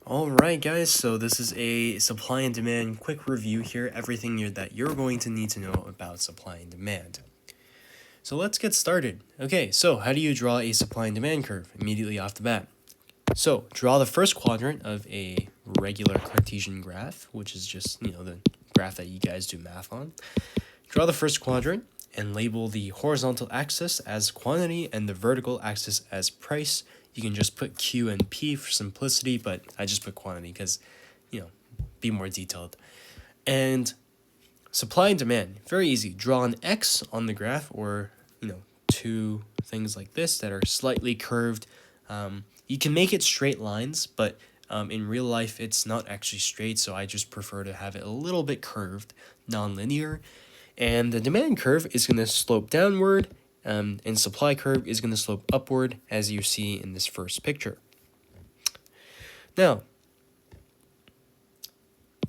Alright guys, so this is a supply and demand quick review here, everything that you're going to need to know about supply and demand. So let's get started. Okay, so how do you draw a supply and demand curve immediately off the bat? So draw the first quadrant of a regular Cartesian graph, which is just, the graph that you guys do math on. Draw the first quadrant and label the horizontal axis as quantity and the vertical axis as price. You can just put Q and P for simplicity, but I just put quantity because, be more detailed. And supply and demand, very easy. Draw an X on the graph or, two things like this that are slightly curved. You can make it straight lines, but in real life, it's not actually straight, so I just prefer to have it a little bit curved, non-linear. And the demand curve is going to slope downward, and supply curve is going to slope upward, as you see in this first picture. Now,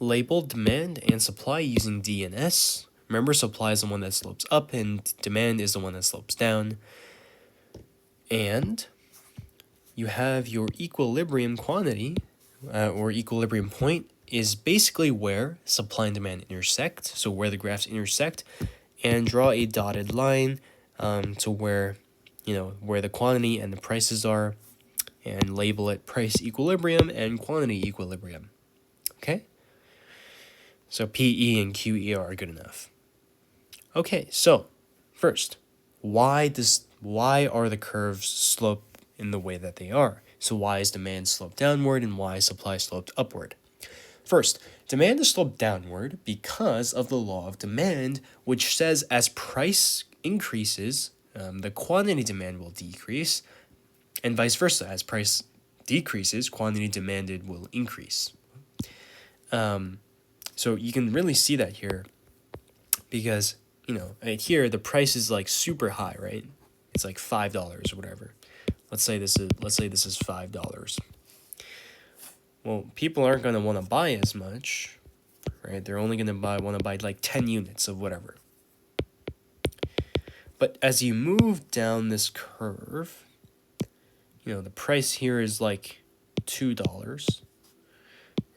label demand and supply using D and S. Remember, supply is the one that slopes up, and demand is the one that slopes down. And you have your equilibrium quantity, or equilibrium point, is basically where supply and demand intersect, so where the graphs intersect, and draw a dotted line to where, where the quantity and the prices are, and label it price equilibrium and quantity equilibrium. Okay? So PE and QE are good enough. Okay, so first, why are the curves slope in the way that they are? So why is demand sloped downward and why is supply sloped upward? First, demand is sloped downward because of the law of demand, which says as price increases, the quantity demand will decrease, and vice versa. As price decreases, quantity demanded will increase. So you can really see that here because, here the price is like super high, right? It's like $5 or whatever. Let's say this is $5. Well, people aren't going to want to buy as much, right? They're only going to want to buy like 10 units of whatever. But as you move down this curve, the price here is like $2.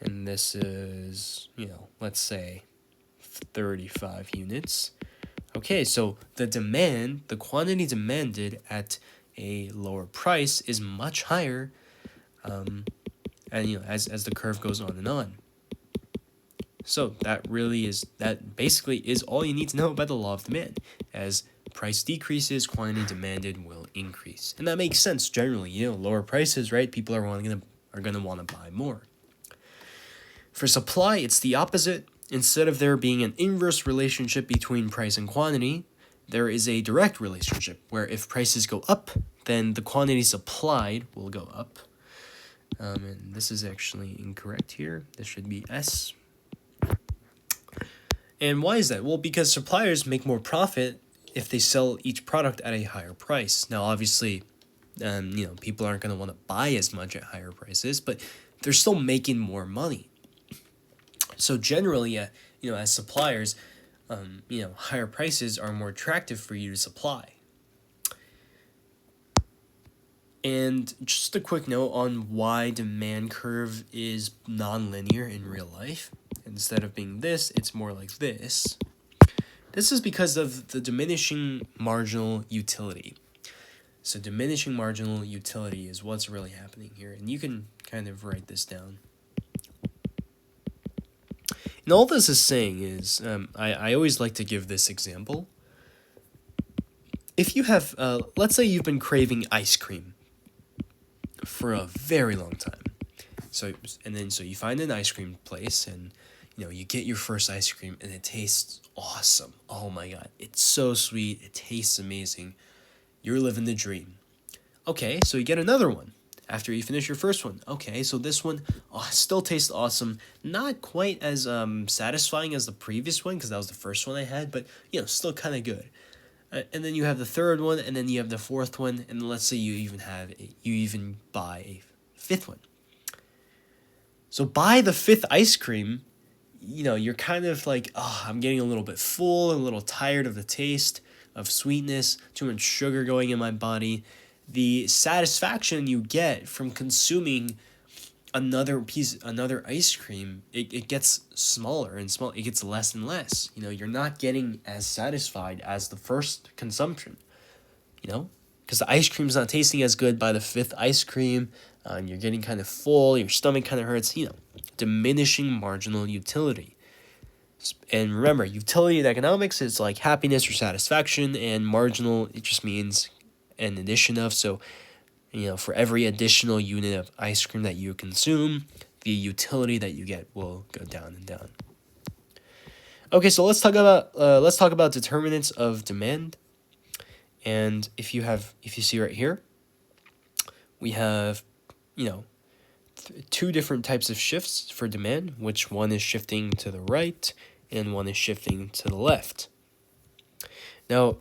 And this is, let's say 35 units. Okay, so the quantity demanded at a lower price is much higher, and as the curve goes on and on. So that basically is all you need to know about the law of demand. As price decreases, quantity demanded will increase, and that makes sense generally. Lower prices, right? People are gonna want to buy more. For supply, it's the opposite. Instead of there being an inverse relationship between price and quantity, there is a direct relationship where if prices go up, then the quantity supplied will go up. And this is actually incorrect here. This should be S. And why is that? Well, because suppliers make more profit if they sell each product at a higher price. Now, obviously, people aren't going to want to buy as much at higher prices, but they're still making more money. So generally, as suppliers, higher prices are more attractive for you to supply. And just a quick note on why demand curve is non-linear in real life. Instead of being this, it's more like this. This is because of the diminishing marginal utility. So diminishing marginal utility is what's really happening here. And you can kind of write this down. And all this is saying is, I always like to give this example. If you have, let's say you've been craving ice cream for a very long time. So you find an ice cream place and, you get your first ice cream and it tastes awesome. Oh my God, it's so sweet. It tastes amazing. You're living the dream. Okay, so you get another one after you finish your first one. Okay, so this one still tastes awesome. Not quite as satisfying as the previous one because that was the first one I had, but still kind of good. And then you have the third one, and then you have the fourth one, and let's say you even buy a fifth one. So by the fifth ice cream, you're kind of like, I'm getting a little bit full, a little tired of the taste of sweetness, too much sugar going in my body. The satisfaction you get from consuming another ice cream, it gets smaller and smaller. It gets less and less. You're not getting as satisfied as the first consumption, because the ice cream's not tasting as good by the fifth ice cream. You're getting kind of full, your stomach kind of hurts, diminishing marginal utility. And remember, utility in economics is like happiness or satisfaction, and marginal, it just means an addition of. So, for every additional unit of ice cream that you consume, the utility that you get will go down and down. Okay, so let's talk about determinants of demand. And if you see right here, we have, two different types of shifts for demand, which one is shifting to the right and one is shifting to the left. Now,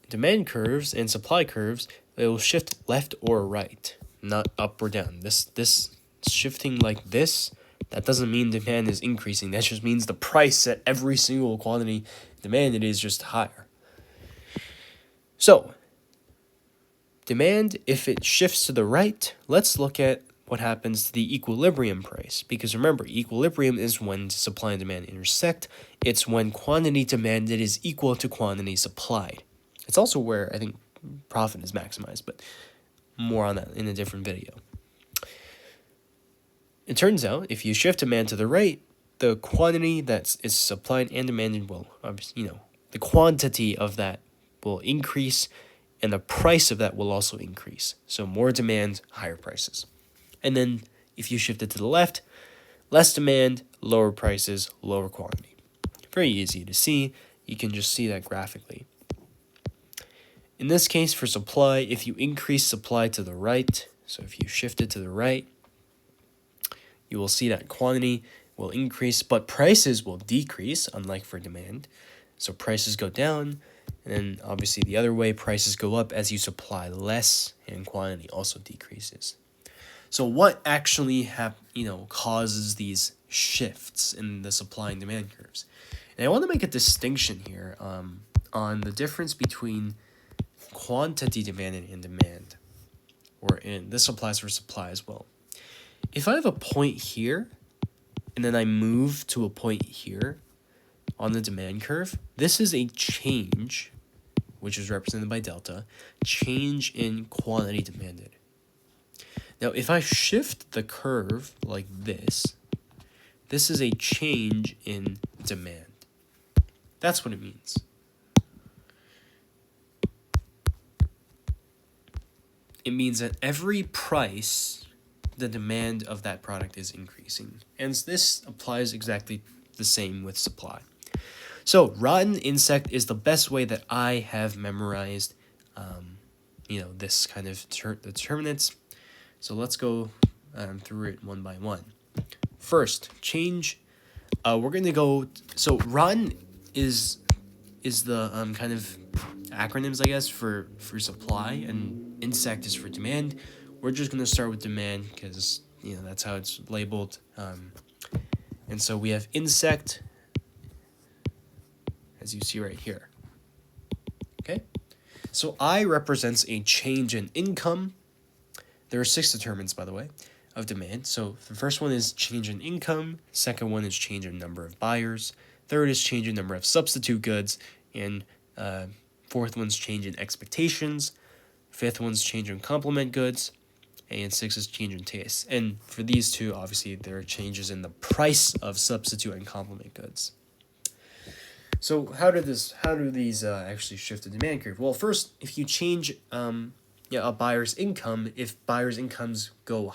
demand curves and supply curves, they will shift left or right, not up or down. This shifting like this, that doesn't mean demand is increasing. That just means the price at every single quantity demanded is just higher. So, demand, if it shifts to the right, let's look at what happens to the equilibrium price. Because remember, equilibrium is when supply and demand intersect. It's when quantity demanded is equal to quantity supplied. It's also where I think profit is maximized, but more on that in a different video. It turns out, if you shift demand to the right, the quantity that is supplied and demanded will, the quantity of that will increase, and the price of that will also increase. So more demand, higher prices. And then if you shift it to the left, less demand, lower prices, lower quantity. Very easy to see. You can just see that graphically. In this case, for supply, if you increase supply to the right, so if you shift it to the right, you will see that quantity will increase, but prices will decrease, unlike for demand. So prices go down, and then obviously the other way, prices go up as you supply less, and quantity also decreases. So what actually causes these shifts in the supply and demand curves? And I want to make a distinction here on the difference between quantity demanded and demand, this applies for supply as well. If I have a point here, and then I move to a point here on the demand curve, this is a change, which is represented by delta, change in quantity demanded. Now, if I shift the curve like this is a change in demand. That's what it means. It means that every price, the demand of that product is increasing. And this applies exactly the same with supply. So, rotten insect is the best way that I have memorized, this kind of determinants. So let's go through it one by one. First, change. We're going to go. So rotten is the kind of acronyms, I guess, for supply, and insect is for demand. We're just going to start with demand because that's how it's labeled. And so we have insect, as you see right here. Okay. So I represents a change in income. There are 6 determinants, by the way, of demand. So the first one is change in income. Second one is change in number of buyers. Third is change in number of substitute goods. And fourth one's change in expectations. Fifth one's change in complement goods. And 6 is change in taste. And for these two, obviously, there are changes in the price of substitute and complement goods. So how do these actually shift the demand curve? Well, first, if you change a buyer's income, if buyers' incomes go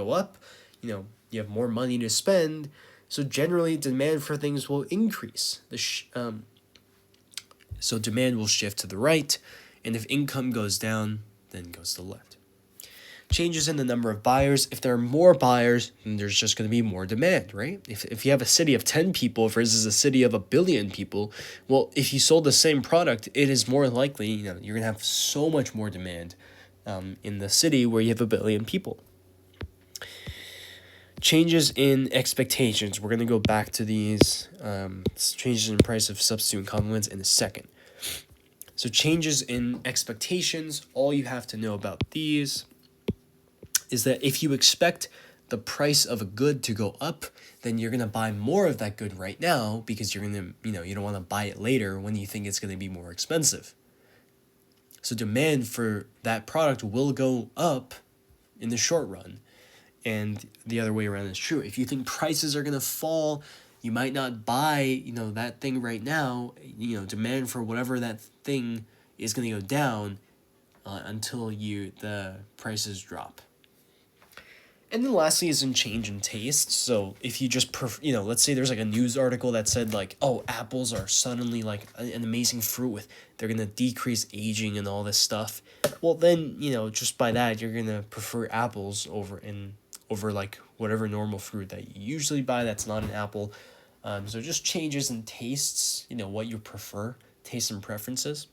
up, you have more money to spend, so generally demand for things will increase. So demand will shift to the right, and if income goes down, then it goes to the left. Changes in the number of buyers. If there are more buyers, then there's just going to be more demand, right? If you have a city of 10 people versus a city of 1 billion people, well, if you sold the same product, it is more likely, you're going to have so much more demand in the city where you have 1 billion people. Changes in expectations. We're going to go back to these changes in price of substitute and complements in a second. So changes in expectations, all you have to know about these is that if you expect the price of a good to go up, then you're going to buy more of that good right now because you're going to, you don't want to buy it later when you think it's going to be more expensive. So demand for that product will go up in the short run. And the other way around is true. If you think prices are going to fall, you might not buy, that thing right now. Demand for whatever that thing is going to go down until the prices drop. And then lastly is in change in taste. So if you just, let's say there's like a news article that said like, oh, apples are suddenly like an amazing fruit they're going to decrease aging and all this stuff. Well, then, just by that, you're going to prefer apples over like whatever normal fruit that you usually buy that's not an apple. So just changes in tastes, what you prefer, tastes and preferences.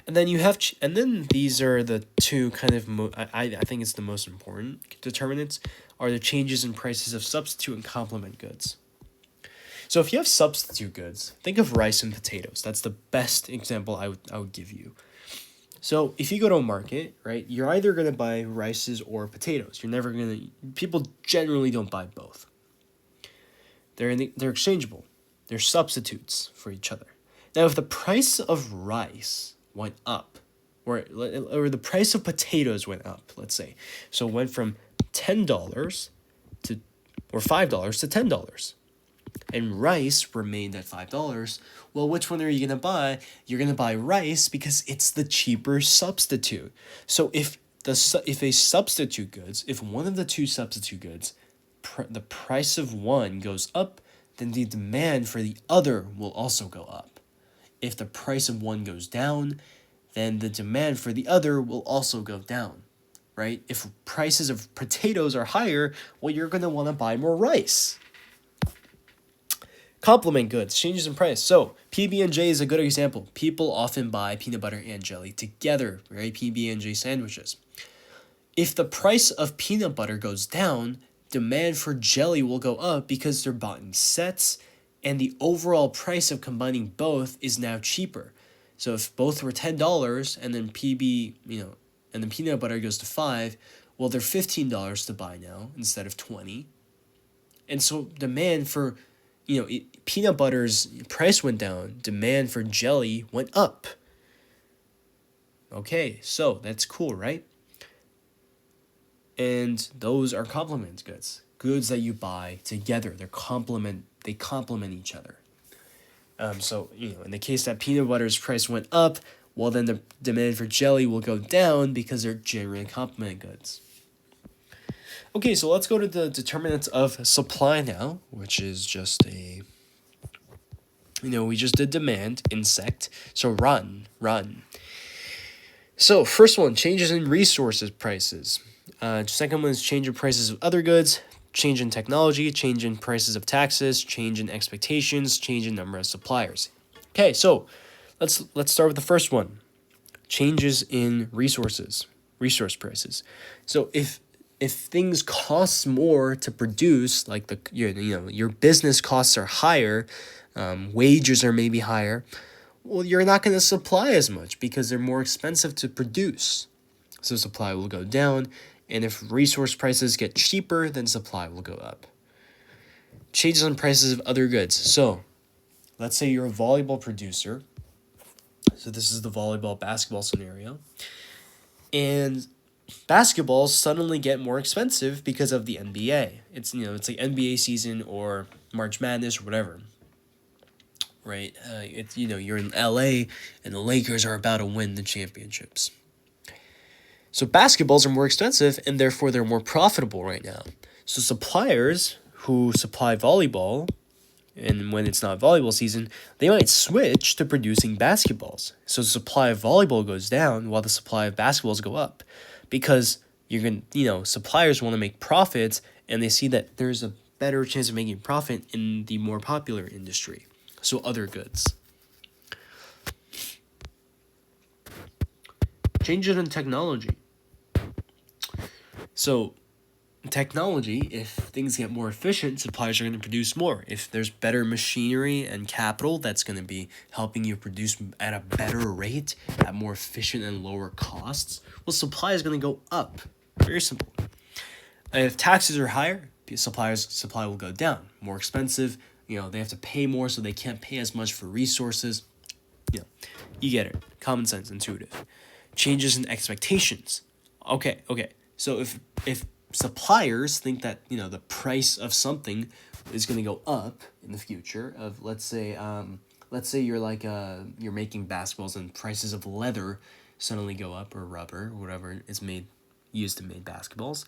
And then and then these are the two kind of, I think it's the most important determinants, are the changes in prices of substitute and complement goods. So if you have substitute goods, think of rice and potatoes. That's the best example I would give you. So if you go to a market, right, you're either going to buy rices or potatoes. People generally don't buy both. They're exchangeable. They're substitutes for each other. Now, if the price of rice went up, or the price of potatoes went up, let's say, so it went from $10 to, or $5 to $10, and rice remained at $5, well, which one are you going to buy? You're going to buy rice because it's the cheaper substitute. So if one of the two substitute goods, the price of one goes up, then the demand for the other will also go up. If the price of one goes down, then the demand for the other will also go down, right? If prices of potatoes are higher, well, you're going to want to buy more rice. Complement goods, changes in price. So PB&J is a good example. People often buy peanut butter and jelly together, right? PB&J sandwiches. If the price of peanut butter goes down, demand for jelly will go up because they're bought in sets, and the overall price of combining both is now cheaper. So if both were $10 and then and then peanut butter goes to $5, well, they're $15 to buy now instead of $20. And so demand for, peanut butter's price went down, demand for jelly went up. Okay, so that's cool, right? And those are complement goods that you buy together. They complement each other. So, in the case that peanut butter's price went up, well, then the demand for jelly will go down because they're generally complement goods. Okay, so let's go to the determinants of supply now, which is just we just did demand, insect, so run. So first one, changes in resources prices. Second one is change in prices of other goods, change in technology, change in prices of taxes, change in expectations, change in number of suppliers. Okay, so let's start with the first one. Changes in resource prices. So if things cost more to produce, like your business costs are higher, wages are maybe higher, well, you're not going to supply as much because they're more expensive to produce. So supply will go down. And if resource prices get cheaper, then supply will go up. Changes in prices of other goods. So let's say you're a volleyball producer. So this is the volleyball basketball scenario. And basketballs suddenly get more expensive because of the NBA. It's like NBA season or March Madness or whatever. Right? You're in LA and the Lakers are about to win the championships. So basketballs are more expensive, and therefore they're more profitable right now. So suppliers who supply volleyball, and when it's not volleyball season, they might switch to producing basketballs. So the supply of volleyball goes down while the supply of basketballs go up, because suppliers want to make profits, and they see that there's a better chance of making profit in the more popular industry. So other goods. Changes in technology. So technology, if things get more efficient, suppliers are going to produce more. If there's better machinery and capital that's going to be helping you produce at a better rate, at more efficient and lower costs, well, supply is going to go up. Very simple. If taxes are higher, supply will go down. More expensive, they have to pay more, so they can't pay as much for resources. You get it. Common sense, intuitive. Changes in expectations. Okay. So if suppliers think that the price of something is going to go up in the future, of let's say you're making basketballs and prices of leather suddenly go up, or rubber, or whatever is used to make basketballs.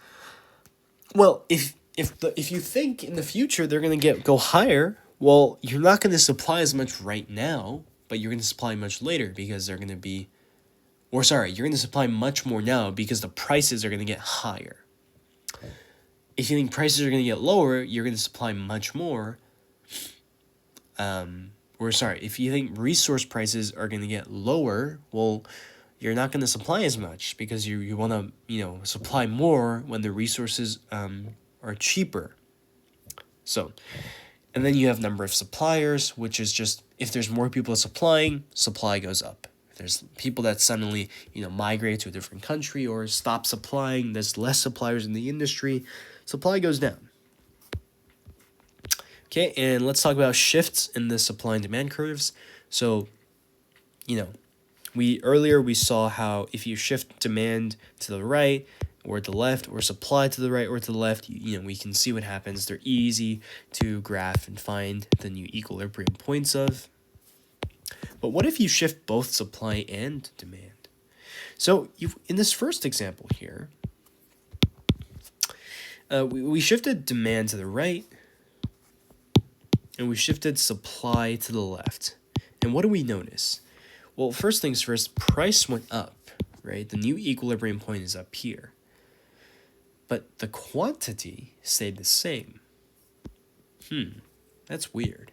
Well, if you think in the future they're going to go higher, well, you're not going to supply as much right now, but you're going to supply much later because you're going to supply much more now because the prices are going to get higher. If you think prices are going to get lower, you're going to supply much more. If you think resource prices are going to get lower, well, you're not going to supply as much because you want to, supply more when the resources are cheaper. So, and then you have number of suppliers, which is just if there's more people supplying, supply goes up. If there's people that suddenly, migrate to a different country or stop supplying, there's less suppliers in the industry, supply goes down. Okay, and let's talk about shifts in the supply and demand curves. So, we saw how if you shift demand to the right or the left, or supply to the right or to the left, we can see what happens. They're easy to graph and find the new equilibrium points of. But what if you shift both supply and demand? So in this first example here, we shifted demand to the right, and we shifted supply to the left. And what do we notice? Well, first things first, price went up, right? The new equilibrium point is up here. But the quantity stayed the same. That's weird.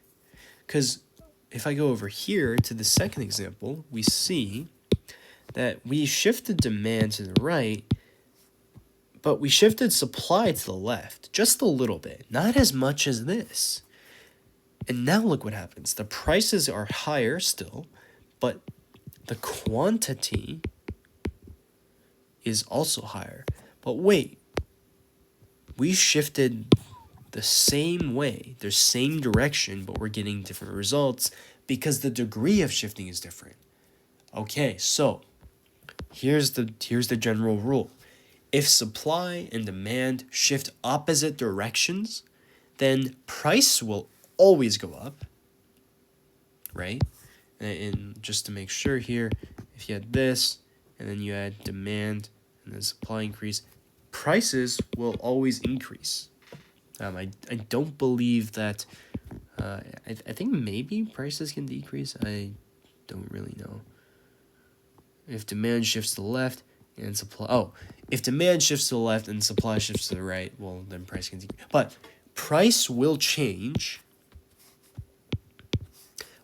Because if I go over here to the second example, we see that we shifted demand to the right, but we shifted supply to the left, just a little bit, not as much as this. And now look what happens. The prices are higher still, but the quantity is also higher. But wait, we shifted the same way, the same direction, but we're getting different results because the degree of shifting is different. Okay, so here's the general rule. If supply and demand shift opposite directions, then price will always go up, right? And just to make sure here, if you had this, and then you had demand, and then supply increase, prices will always increase. I don't believe that, I think maybe prices can decrease. I don't really know. If demand shifts to the left and if demand shifts to the left and supply shifts to the right, well, then price can decrease. But price will change,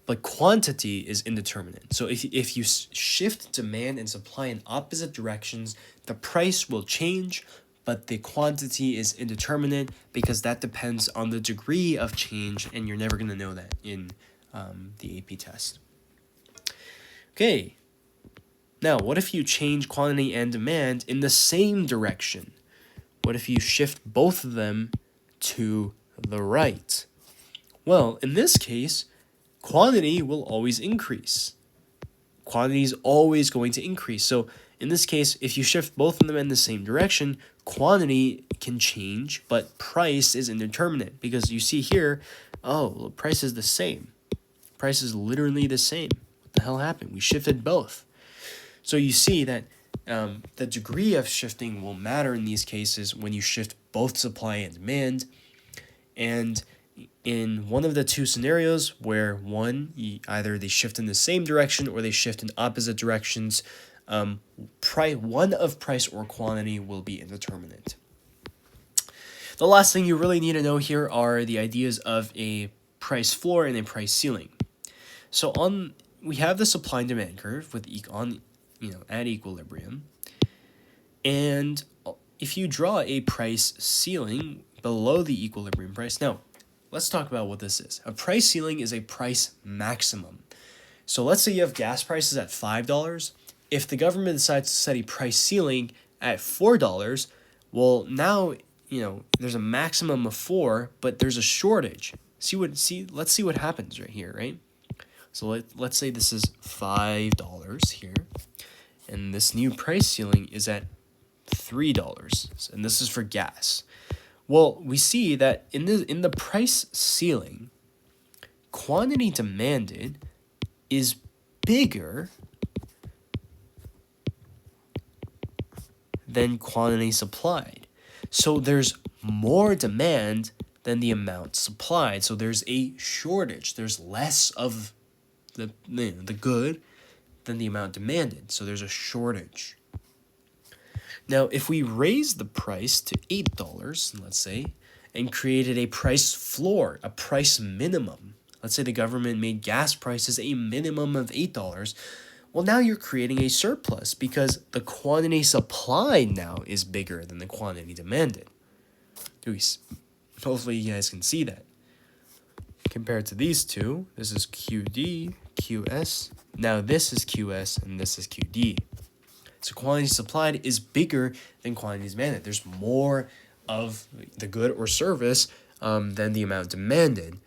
but quantity is indeterminate. So if you shift demand and supply in opposite directions, the price will change, but the quantity is indeterminate because that depends on the degree of change, and you're never going to know that in the AP test. Okay, now what if you change quantity and demand in the same direction? What if you shift both of them to the right? Well, in this case, quantity will always increase. Quantity is always going to increase. So in this case, if you shift both of them in the same direction, quantity can change, but price is indeterminate because you see here, price is the same. Price is literally the same. What the hell happened? We shifted both. So you see that the degree of shifting will matter in these cases when you shift both supply and demand. And in one of the two scenarios where either they shift in the same direction or they shift in opposite directions, one of price or quantity will be indeterminate. The last thing you really need to know here are the ideas of a price floor and a price ceiling. So we have the supply and demand curve with Econ, at equilibrium. And if you draw a price ceiling below the equilibrium price, now let's talk about what this is. A price ceiling is a price maximum. So let's say you have gas prices at $5. If the government decides to set a price ceiling at $4, well, now there's a maximum of 4, but there's a shortage. Let's see what happens right here, right? So let's say this is $5 here, and this new price ceiling is at $3, and this is for gas. Well, we see that in the price ceiling, quantity demanded is bigger than quantity supplied. So there's more demand than the amount supplied. So there's a shortage. There's less of the good than the amount demanded. So there's a shortage. Now, if we raise the price to $8, let's say, and created a price floor, a price minimum, let's say the government made gas prices a minimum of $8, well, now you're creating a surplus because the quantity supplied now is bigger than the quantity demanded. Hopefully you guys can see that. Compared to these two, this is QD, QS. Now this is QS and this is QD. So quantity supplied is bigger than quantity demanded. There's more of the good or service than the amount demanded.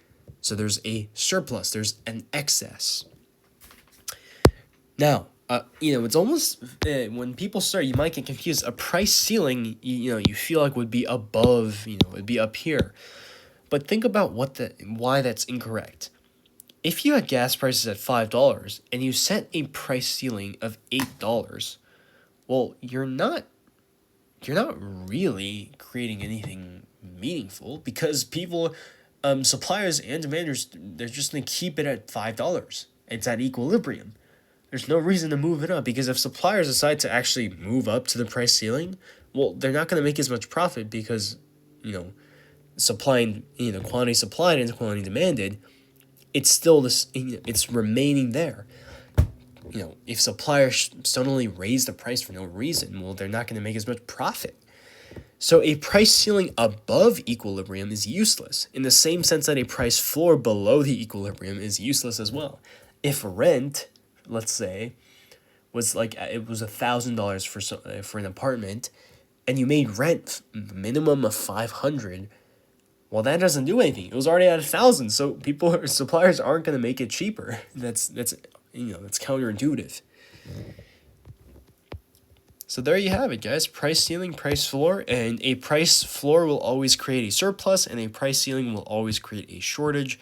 So there's a surplus. There's an excess. Now, it's almost when people start, you might get confused. A price ceiling, you feel like would be above, would be up here. But think about why that's incorrect. If you had gas prices at $5 and you set a price ceiling of $8, well, you're not really creating anything meaningful because people, suppliers and demanders, they're just going to keep it at $5. It's at equilibrium. There's no reason to move it up because if suppliers decide to actually move up to the price ceiling, well, they're not going to make as much profit because, supplying, quantity supplied and quantity demanded, it's still this, it's remaining there. If suppliers suddenly raise the price for no reason, well, they're not going to make as much profit. So a price ceiling above equilibrium is useless in the same sense that a price floor below the equilibrium is useless as well. If rent, let's say, was like it was $1,000 for an apartment, and you made rent minimum of $500, well, that doesn't do anything. It was already at $1,000, so suppliers aren't going to make it cheaper. That's counterintuitive. So there you have it, guys. Price ceiling, price floor, and a price floor will always create a surplus, and a price ceiling will always create a shortage.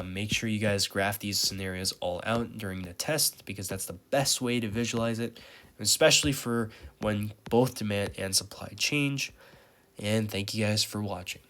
Make sure you guys graph these scenarios all out during the test because that's the best way to visualize it, especially for when both demand and supply change. And thank you guys for watching.